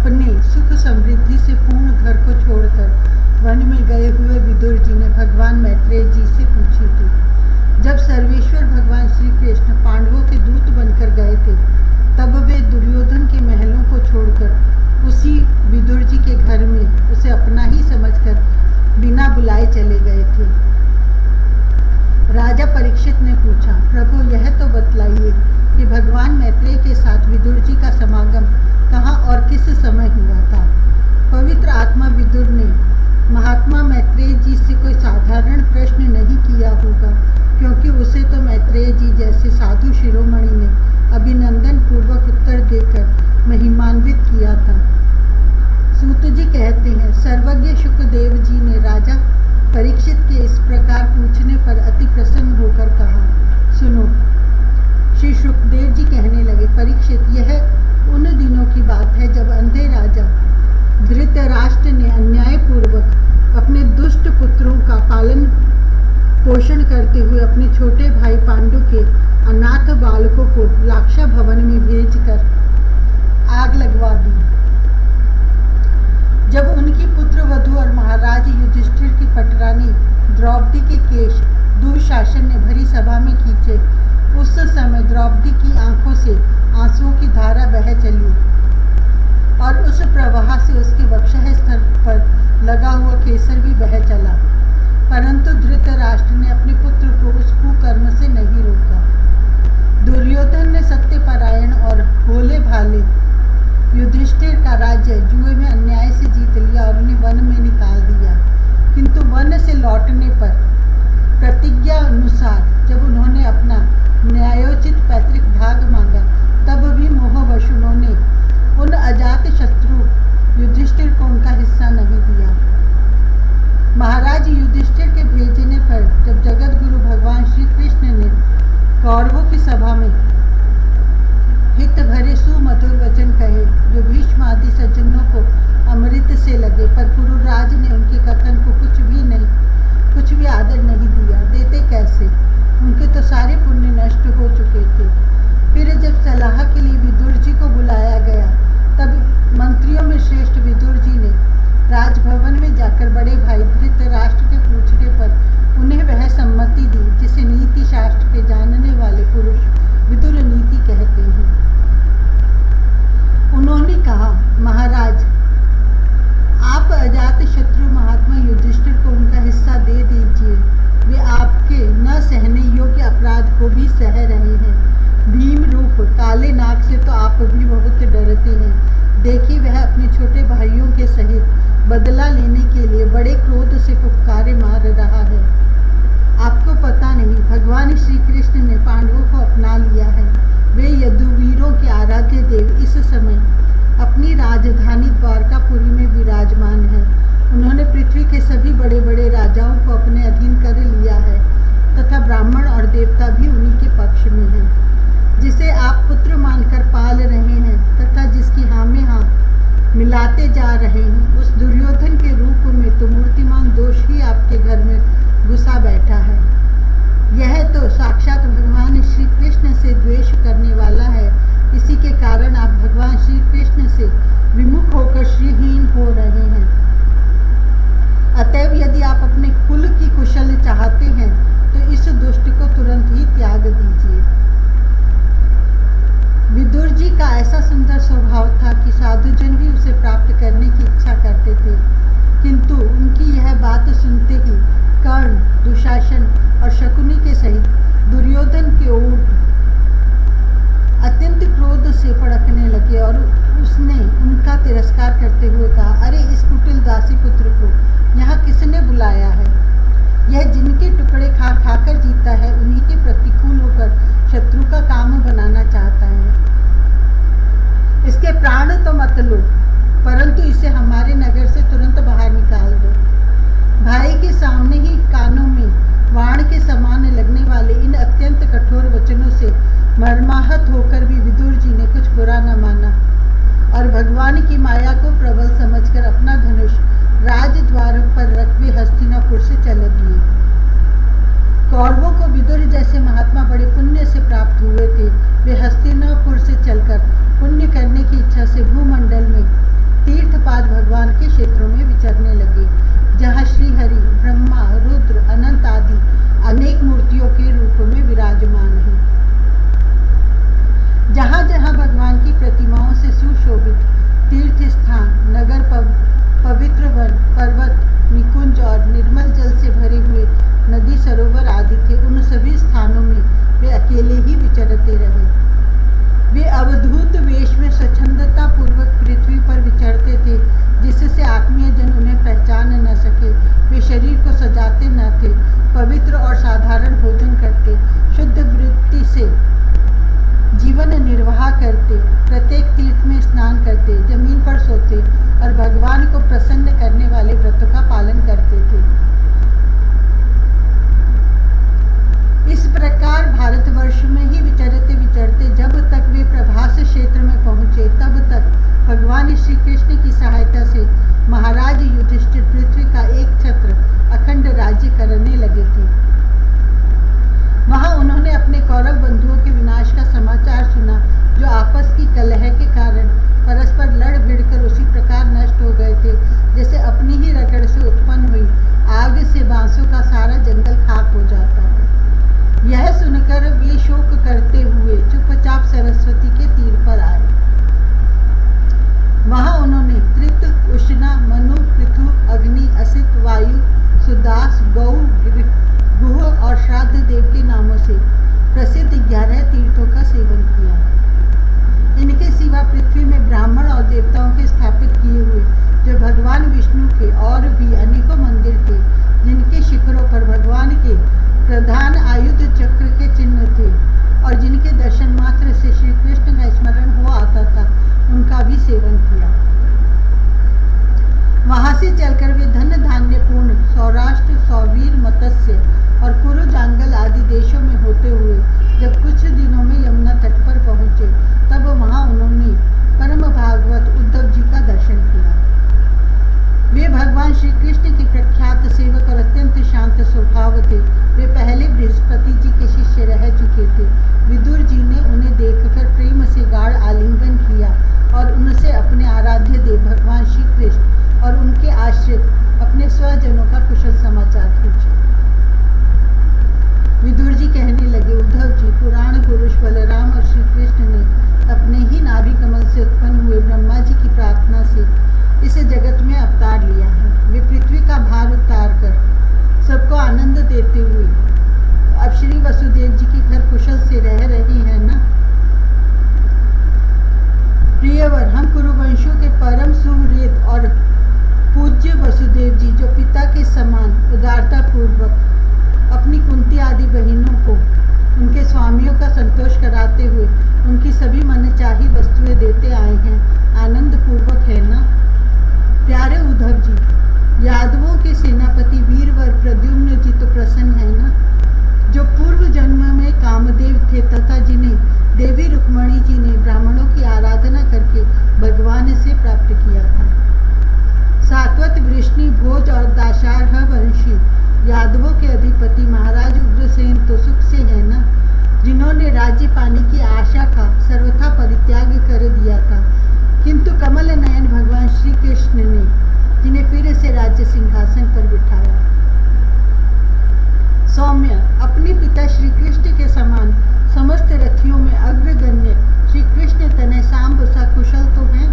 अपने सुख समृद्धि से पूर्ण घर को छोड़कर वन में गए हुए विदुर जी ने भगवान मैत्रेय जी से पूछी थी। जब सर्वेश्वर भगवान श्री कृष्ण पांडवों के दूत बनकर गए थे, तब वे दुर्योधन के महलों को छोड़कर उसी विदुर जी के घर में उसे अपना ही समझकर बिना बुलाए चले गए थे। राजा परीक्षित ने पूछा, प्रभु यह तो बतलाइए कि भगवान मैत्रेय के साथ विदुर जी का समागम कहाँ और किस समय हुआ था। पवित्र आत्मा विदुर ने महात्मा मैत्रेय जी से कोई साधारण प्रश्न नहीं किया होगा, क्योंकि उसे तो मैत्रेय जी जैसे साधु शिरोमणि ने अभिनंदन पूर्वक उत्तर देकर महिमान्वित किया था। सूत जी कहते हैं, सर्वज्ञ शुकदेव जी ने राजा परीक्षित के इस प्रकार पूछने पर अति प्रसन्न होकर कहा, सुनो। श्री शुकदेव जी कहने लगे, परीक्षित, यह उन दिनों की बात है जब अंधे राजा धृतराष्ट्र ने अन्यायपूर्वक अपने दुष्ट पुत्रों का पालन पोषण करते हुए अपने छोटे भाई पांडु के अनाथ बालकों को लाक्षा भवन में भेजकर आग लगवा दी। जब उनकी पुत्र वधू और महाराज युधिष्ठिर की पटरानी द्रौपदी के केश दुशासन ने भरी सभा में खींचे, उस समय द्रौपदी की आंखों से आंसुओं की धारा बह चली और उस प्रवाह से उसके वक्षः स्थल पर लगा हुआ केसर भी बह चला। परंतु धृतराष्ट्र ने अपने पुत्र को उस कुकर्म से नहीं रोका। दुर्योधन ने सत्यपरायण और भोले भाले युधिष्ठिर का राज्य जुए में अन्याय से जीत लिया और उन्हें वन में निकाल दिया। किंतु वन से लौटने पर प्रतिज्ञा अनुसार जब उन्होंने अपना न्यायोचित पैतृक भाग मांगा, तब भी मोहवश उन्होंने उन अजात शत्रु युधिष्ठिर को उनका हिस्सा नहीं दिया। महाराज युधिष्ठिर के भेजने पर जब जगत गुरु भगवान श्री कृष्ण ने कौरवों की सभा में हित भरे सुमधुर वचन कहे, जो भीष्म आदि सज्जनों को अमृत से लगे, पर पुरुराज ने उनके कथन को कुछ भी आदर नहीं दिया। देते कैसे? उनके तो सारे पुण्य नष्ट हो चुके थे। फिर जब सलाह के लिए विदुर जी को बुलाया गया, तब मंत्रियों में श्रेष्ठ विदुर जी ने राजभवन में जाकर बड़े भाई धृतराष्ट्र के पूछने पर उन्हें वह सम्मति दी जिसे नीति शास्त्र के जानने वाले पुरुष विदुर नीति कहते हैं। उन्होंने कहा, महाराज, आप अजात शत्रु महात्मा युधिष्ठिर को उनका हिस्सा दे दीजिए। वे आपके न सहने योग्य अपराध को भी सह रहे हैं। भीम रूप काले नाग से तो आप भी बहुत डरते हैं। देखिए, वह अपने छोटे भाइयों के सहित बदला लेने के लिए बड़े क्रोध से फुफकारे मार रहा है। आपको पता नहीं, भगवान श्री कृष्ण ने पांडवों को अपना लिया है। वे यदुवीरों के आराध्य देव इस समय अपनी राजधानी द्वारकापुरी में विराजमान हैं। उन्होंने पृथ्वी के सभी बड़े बड़े राजाओं को अपने अधीन कर लिया है तथा ब्राह्मण और देवता भी उन्हीं के पक्ष में हैं। जिसे आप पुत्र मानकर पाल रहे हैं तथा जिसकी हाँ में हाँ मिलाते जा रहे हैं, उस दुर्योधन के रूप में तो मूर्तिमान दोष ही आपके घर में घुसा बैठा है। यह तो साक्षात भगवान श्री कृष्ण से द्वेष करने वाला है। इसी के कारण आप भगवान श्री कृष्ण से विमुख होकर श्रीहीन हो रहे हैं। अतएव यदि आप अपने कुल की कुशल चाहते हैं तो इस दुष्ट को तुरंत ही त्याग दीजिए। विदुर जी का ऐसा सुंदर स्वभाव था कि साधुजन भी उसे प्राप्त करने की इच्छा करते थे, किंतु उनकी यह बात सुनते ही कर्ण, दुशासन और शकुनी के सहित दुर्योधन के ऊँट अत्यंत क्रोध से फड़कने लगे और उसने उनका तिरस्कार करते हुए कहा, अरे इस कुटिल दासी पुत्र को यहाँ किसने बुलाया है? यह जिनके टुकड़े खा खाकर जीता है, उन्हीं के प्रतिकूल होकर शत्रु का काम बनाना चाहता है। इसके प्राण तो मत लो, परंतु इसे हमारे नगर से तुरंत बाहर निकाल दो। भाई के सामने ही कानों में वाण के समान लगने वाले इन अत्यंत कठोर वचनों से मर्माहत होकर भी विदुर जी ने कुछ बुरा न माना और भगवान की माया को प्रबल समझकर अपना धनुष राजद्वार पर रख वे हस्तिनापुर से चल दिए। कौरवों को विदुर जैसे महात्मा बड़े पुण्य से प्राप्त हुए थे। वे हस्तिनापुर से चलकर पुण्य करने की इच्छा से भूमंडल में शरीर को सजाते न थे, पवित्र और साधारण भोजन करते, शुद्ध वृत्ति से जीवन निर्वाह करते, प्रत्येक तीर्थ में स्नान करते, जमीन पर सोते और भगवान को प्रसन्न करने वाले व्रतों का पालन करते थे। इस प्रकार भारतवर्ष में ही विचरते विचरते जब तक वे प्रभास क्षेत्र में पहुँचे, तब तक भगवान श्री कृष्ण की सहायता से महाराज युधिष्ठिर पृथ्वी का एक छत्र अखंड राज्य करने लगे थे। वहां उन्होंने अपने कौरव बंधुओं के विनाश का समाचार सुना, जो आपस की कलह के कारण परस्पर लड़ भिड़कर उसी प्रकार नष्ट हो गए थे जैसे अपनी ही रगड़ से उत्पन्न हुई आग से बांसों का सारा जंगल खाक हो जाता है। यह सुनकर वे शोक करते हुए चुपचाप सरस्वती के तीर पर आए। वहां उन्होंने त्रित, उष्णा, मनु, पृथु, अग्नि, असित, वायु, सुदास, गौ, गुह और श्राद्ध देव के नामों से प्रसिद्ध 11 तीर्थों का सेवन किया। इनके सिवा पृथ्वी में ब्राह्मण और देवताओं के स्थापित किए हुए जो भगवान विष्णु के और भी अनेकों मंदिर थे, जिनके शिखरों पर भगवान के प्रधान आयुध चक्र के चिन्ह थे और जिनके दर्शन मात्र से श्री कृष्ण का स्मरण हो आता था, उनका भी सेवन किया। वहां से चलकर वे धन धान्य पूर्ण सौराष्ट्र, सौवीर, मत्स्य और कुरु जांगल आदि देशों में होते हुए जब कुछ दिनों में यमुना तट पर पहुंचे, तब वहां उन्होंने परम भागवत उद्धव जी का दर्शन किया। वे भगवान श्री कृष्ण के प्रख्यात सेवक और अत्यंत शांत स्वभाव थे। वे पहले बृहस्पति जी के शिष्य रह चुके थे। विदुर जी ने उन्हें देखकर प्रेम से गाढ़ आलिंगन किया और उनसे अपने आराध्य देव भगवान श्री कृष्ण और उनके आश्रित अपने स्वजनों का कुशल समाचार पूछा। विदुर जी कहने लगे, उद्धव जी, पुराण पुरुष बलराम और श्री कृष्ण ने अपने ही नाभि कमल से उत्पन्न हुए ब्रह्मा जी की प्रार्थना से इस जगत में अवतार लिया है। वे पृथ्वी का भार उतार कर सबको आनंद देते हुए अब श्री वसुदेव जी के घर कुशल से रह रही है ना। प्रियवर, हम कुरुवंशों के परम सुहृद और पूज्य वसुदेव जी, जो पिता के समान उदारता पूर्वक अपनी कुंती आदि बहनों को उनके स्वामियों का संतोष कराते हुए उनकी सभी मनचाही वस्तुएं देते आए हैं, आनंद पूर्वक है ना। प्यारे उद्धव जी, यादवों के सेनापति वीरवर प्रद्युम्न जी तो प्रसन्न है ना, जो पूर्व जन्म में कामदेव थे तथा जिन्हें देवी रुक्मणी जी ने ब्राह्मणों की आराधना करके भगवान से प्राप्त किया था। सात्वत, वृष्णि, भोज और दाशार्ह वंशी यादवों के अधिपति महाराज उग्रसेन तो सुख से है ना, जिन्होंने राज्य पाने की आशा का सर्वथा परित्याग कर दिया था, किंतु कमल नयन भगवान श्री कृष्ण ने जिन्हें फिर से राज्य सिंहासन पर बिठाया। सौम्य, अपने पिता श्री कृष्ण के समान समस्त रथियों में अग्रगण्य श्री कृष्ण तनय सांब सकुशल तो हैं।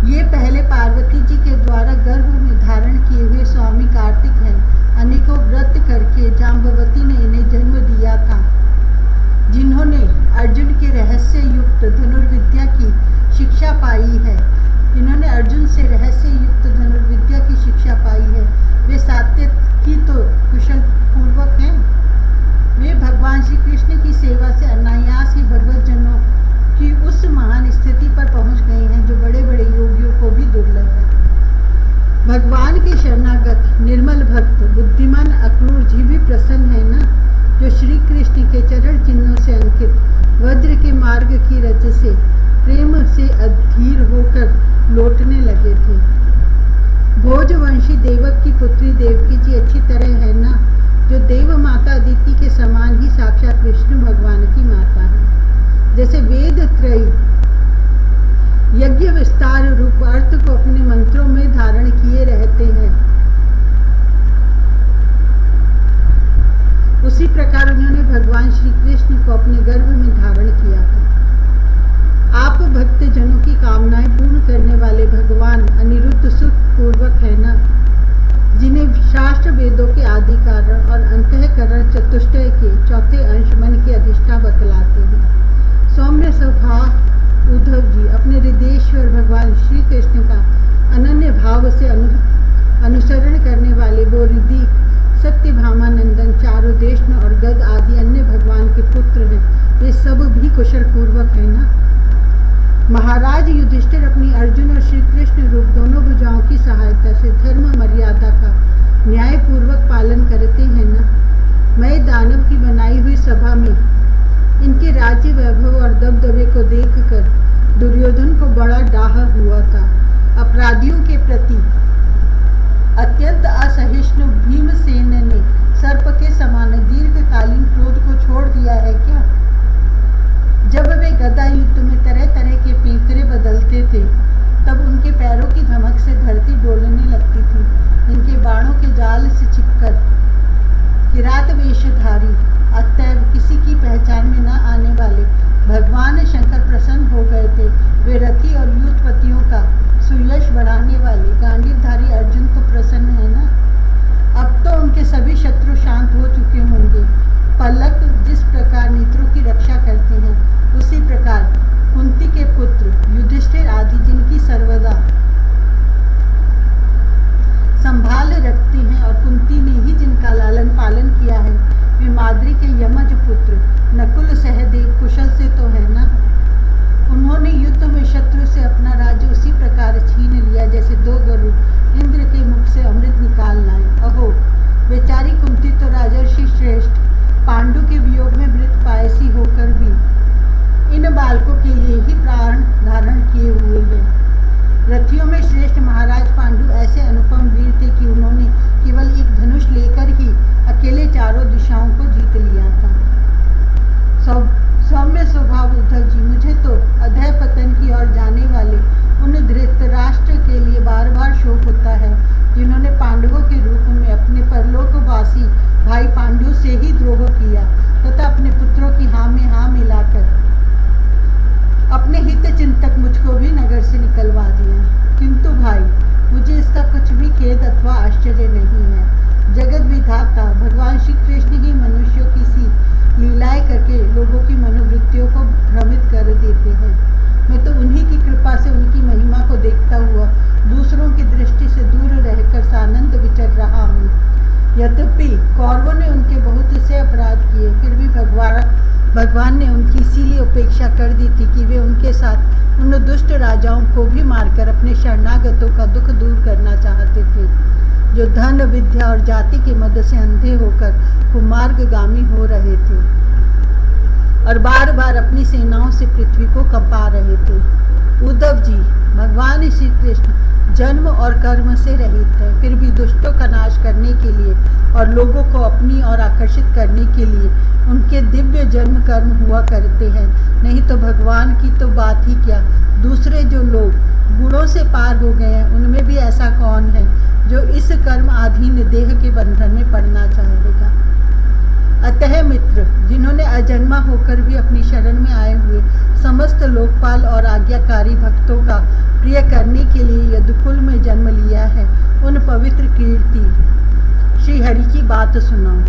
ये पहले पार्वती जी के द्वारा गर्भ में धारण किए हुए स्वामी कार्तिक हैं। अनेकों व्रत करके जाम्बवती ने इन्हें जन्म दिया था, जिन्होंने अर्जुन के रहस्य युक्त धनुर्विद्या की शिक्षा पाई है। इन्होंने अर्जुन से रहस्य युक्त धनुर्विद्या की शिक्षा पाई है। वे सात्यकी तो कुशल पूर्वक हैं। वे भगवान श्री कृष्ण की सेवा से अनायास ही भगवत जनों की उस महान स्थिति पर पहुंच गए हैं जो बड़े बड़े योगियों को भी दुर्लभ है। भगवान के शरणागत निर्मल भक्त बुद्धिमान अक्रूर जी भी प्रसन्न है ना, जो श्री कृष्ण के चरण चिन्हों से अंकित वज्र के मार्ग की रज से प्रेम से अधीर होकर लौटने लगे थे। भोजवंशी देवक की पुत्री देवकी जी अच्छी तरह है ना, जो देव माता अदिति के समान ही साक्षात विष्णु भगवान की माता है। जैसे वेद त्रयी यज्ञ विस्तार रूप अर्थ को अपने मंत्रों में धारण किए रहते हैं, उसी प्रकार उन्होंने भगवान श्री कृष्ण को अपने गर्भ में धारण किया था। आप भक्त जनों की कामनाएं पूर्ण करने वाले भगवान अनिरुद्ध सुख पूर्वक है ना, जिन्हें शास्त्र वेदों के आदि कारण और अंतःकरण चतुष्टय के चौथे अंश मन के अधिष्ठा बतलाते हैं। सौम्य स्वभाव उद्धव जी अपने हृदयेश्वर भगवान श्री कृष्ण का अनन्य भाव से अनुसरण करने वाले बोरिदीक, सत्यभामानंदन, चारुदेष्ण और गद आदि अन्य भगवान के पुत्र हैं। वे सब भी कुशल पूर्वक है ना। महाराज युधिष्ठिर अपनी अर्जुन और श्री कृष्ण रूप दोनों भुजाओं की सहायता से धर्म मर्यादा का न्यायपूर्वक पालन करते हैं ना। मैं दानव की बनाई हुई सभा में इनके राज्य वैभव और दबदबे को देखकर दुर्योधन को बड़ा डाह हुआ था। अपराधियों के प्रति अत्यंत असहिष्णु भीमसेन ने सर्प के समान दीर्घकालीन क्रोध को छोड़ दिया है क्या? जब वे गदा युद्ध में तरह तरह के पैंतरे बदलते थे तब उनके पैरों की धमक से धरती डोलने लगती थी। इनके बाणों के जाल से छिपकर किरात वेशधारी अतएव किसी की पहचान में न आने वाले भगवान शंकर प्रसन्न हो गए थे। वे रथी और युद्धपतियों का सुयश बढ़ाने वाले गांडीवधारी अर्जुन तो प्रसन्न है ना। अब तो उनके सभी शत्रु शांत हो चुके होंगे। पलक जिस प्रकार नेत्रों की रक्षा करते हैं उसी प्रकार कुंती के पुत्र युधिष्ठिर आदि जिनकी सर्वदा संभाल रखते हैं और कुंती ने ही जिनका लालन पालन किया है, वे माद्री के यमज पुत्र नकुल सहदेव कुशल से तो है ना। उन्होंने युद्ध में शत्रु से अपना राज्य उसी प्रकार छीन लिया जैसे दो गरुड़ इंद्र के मुख से अमृत निकाल लाए। अहो बेचारी कुंती तो राजर्षि श्रेष्ठ पांडु के वियोग में मृत पायसी होकर भी इन बालकों के लिए ही प्राण धारण किए हुए हैं। रथियों में श्रेष्ठ महाराज पांडु ऐसे अनुपम वीर थे कि उन्होंने केवल एक धनुष लेकर ही अकेले चारों दिशाओं को जीत लिया था। सौम्य स्वभाव उद्धव जी, मुझे तो अधः पतन की ओर जाने वाले उन धृतराष्ट्र के लिए बार बार शोक होता है जिन्होंने पांडवों के रूप में अपने परलोकवासी भाई पांडु से ही द्रोह किया तथा अपने पुत्रों की हाँ में हाँ मिलाकर अपने हित चिंतक मुझको भी नगर से निकलवा दिया। किंतु भाई मुझे इसका कुछ भी खेद अथवा आश्चर्य नहीं है। जगत विधाता भगवान श्री कृष्ण ही मनुष्यों की सी लीलाएं करके लोगों की मनोवृत्तियों को भ्रमित कर देते हैं। मैं तो उन्हीं की कृपा से उनकी महिमा को देखता हुआ दूसरों की दृष्टि से दूर रहकर सानंद विचर रहा हूँ। यद्यपि कौरवों ने उनके बहुत से अपराध किए फिर भी भगवान ने उनकी इसीलिए उपेक्षा कर दी थी कि वे उनके साथ उन दुष्ट राजाओं को भी मारकर अपने शरणागतों का दुख दूर करना चाहते थे जो धन विद्या और जाति के मद से अंधे होकर कुमार्गगामी हो रहे थे और बार बार अपनी सेनाओं से पृथ्वी को कंपा रहे थे। उद्धव जी, भगवान श्री कृष्ण जन्म और कर्म से रहित है फिर भी दुष्टों का नाश करने के लिए और लोगों को अपनी ओर आकर्षित करने के लिए उनके दिव्य जन्म कर्म हुआ करते हैं। नहीं तो भगवान की तो बात ही क्या, दूसरे जो लोग गुणों से पार हो गए हैं उनमें भी ऐसा कौन है जो इस कर्म अधीन देह के बंधन में पड़ना चाहेगा। अतः मित्र, जिन्होंने अजन्मा होकर भी अपनी शरण में आए हुए समस्त लोकपाल और आज्ञाकारी भक्तों का प्रिय करने के लिए यदुकुल में जन्म लिया है उन पवित्र कीर्ति श्री हरि की बात सुनाओ।